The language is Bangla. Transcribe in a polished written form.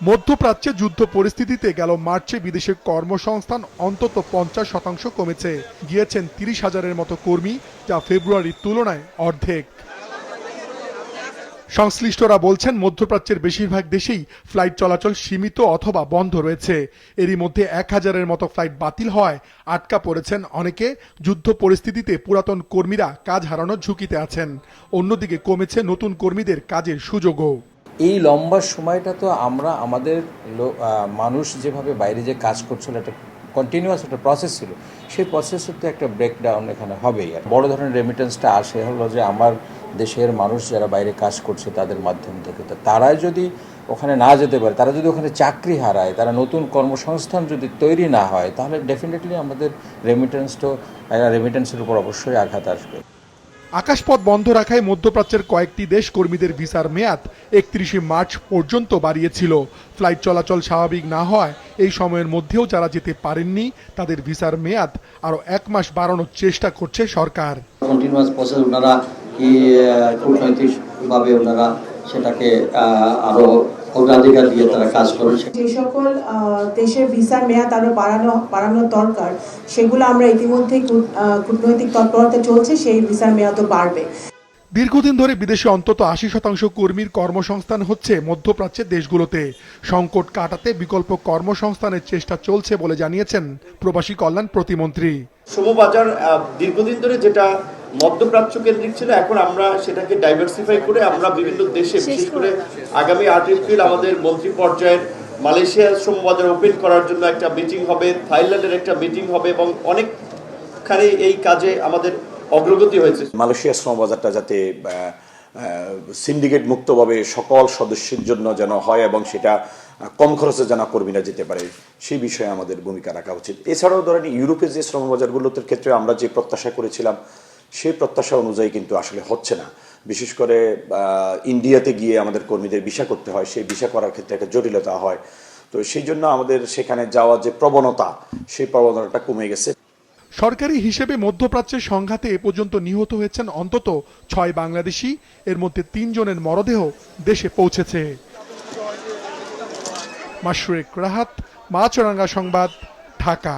মধ্যপ্রাচ্যে যুদ্ধ পরিস্থিতিতে গেল মার্চে বিদেশে কর্মসংস্থান অন্তত 50% কমেছে, গিয়েছেন 30,000-এর মতো কর্মী, যা ফেব্রুয়ারির তুলনায় অর্ধেক। সংশ্লিষ্টরা বলছেন মধ্যপ্রাচ্যের বেশিরভাগ দেশেই ফ্লাইট চলাচল সীমিত অথবা বন্ধ রয়েছে। এরই মধ্যে 1,000-এর মতো ফ্লাইট বাতিল হওয়ায় আটকা পড়েছেন অনেকে। যুদ্ধ পরিস্থিতিতে পুরাতন কর্মীরা কাজ হারানোর ঝুঁকিতে আছেন। অন্যদিকে কমেছে নতুন কর্মীদের কাজের সুযোগও। এই লম্বা সময়টা তো আমরা আমাদের মানুষ যেভাবে বাইরে যে কাজ করছিল একটা কন্টিনিউয়াস একটা প্রসেস ছিল, সেই প্রসেসের তো একটা ব্রেকডাউন এখানে হবেই। আর বড় ধরনের রেমিটেন্সটা আসে হলো যে আমার দেশের মানুষ যারা বাইরে কাজ করছে তাদের মাধ্যম থেকে। তো তারা যদি ওখানে না যেতে পারে, তারা যদি ওখানে চাকরি হারায়, তারা নতুন কর্মসংস্থান যদি তৈরি না হয়, তাহলে ডেফিনেটলি আমাদের রেমিটেন্সের উপর অবশ্যই আঘাত আসবে। আকাশপথ বন্ধ রাখায় মধ্যপ্রাচ্যের কয়েকটি দেশ কর্মীদের ভিসার মেয়াদ 31শে মার্চ পর্যন্ত বাড়িয়েছিল। ফ্লাইট চলাচল স্বাভাবিক না হয় এই সময়ের মধ্যেও যারা যেতে পারেননি তাদের ভিসার মেয়াদ আরও 1 মাস বাড়ানোর চেষ্টা করছে সরকার। কন্টিনিউয়াস প্রসেস ওনারা কি কূটনৈতিকভাবে ওনারা সেটাকে আরো অগ্রাধিকার দিয়ে তারা কাজ করছে। যে সকল দেশের ভিসার মেয়াদ আরো বাড়ানো দরকার, সেগুলো আমরা ইতিমধ্যেই কূটনৈতিক তৎপরতা চলছে, সেই ভিসার মেয়াদও বাড়বে। দীর্ঘদিন ধরে বিদেশে অন্তত 80% কর্মীর কর্মসংস্থান হচ্ছে মধ্যপ্রাচ্যের দেশগুলোতে। সংকট কাটাতে বিকল্প কর্মসংস্থানের চেষ্টা চলছে বলে জানিয়েছেন প্রবাসী কল্যাণ প্রতিমন্ত্রী। শ্রমবাজার দীর্ঘদিন ধরে যেটা মধ্যপ্রাচ্য কেন্দ্রিক ছিল, এখন আমরা সেটাকে ডাইভার্সিফাই করে আমরা বিভিন্ন দেশে, বিশেষ করে আগামী 8 এপ্রিল আমাদের মন্ত্রী পর্যায়ের মালয়েশিয়ার শ্রমবাজার ওপেন করার জন্য একটা মিটিং হবে, থাইল্যান্ডের একটা মিটিং হবে এবং অনেকখানি এই কাজে আমাদের অগ্রগতি হয়েছে। মালয়েশিয়ার শ্রমবাজারটা যাতে সিন্ডিকেট মুক্তভাবে সকল সদস্যের জন্য যেন হয় এবং সেটা কম খরচে যেন কর্মীরা যেতে পারে, সেই বিষয়ে আমাদের ভূমিকা রাখা উচিত। এছাড়াও ধরেন ইউরোপের যে শ্রমবাজারগুলোর ক্ষেত্রে আমরা যে প্রত্যাশা করেছিলাম সেই প্রত্যাশা অনুযায়ী কিন্তু আসলে হচ্ছে না। বিশেষ করে ইন্ডিয়াতে গিয়ে আমাদের কর্মীদের ভিসা করতে হয়, সেই ভিসা করার ক্ষেত্রে একটা জটিলতা হয়। তো সেই জন্য আমাদের সেখানে যাওয়ার যে প্রবণতা, সেই প্রবণতাটা কমে গেছে। সরকারি হিসেবে মধ্যপ্রাচ্যের সংঘাতে এ পর্যন্ত নিহত হয়েছেন অন্তত 6 বাংলাদেশি, এর মধ্যে 3 জনের মরদেহ দেশে পৌঁছেছে। মাশরুক রাহাত, মাছরাঙ্গা সংবাদ, ঢাকা।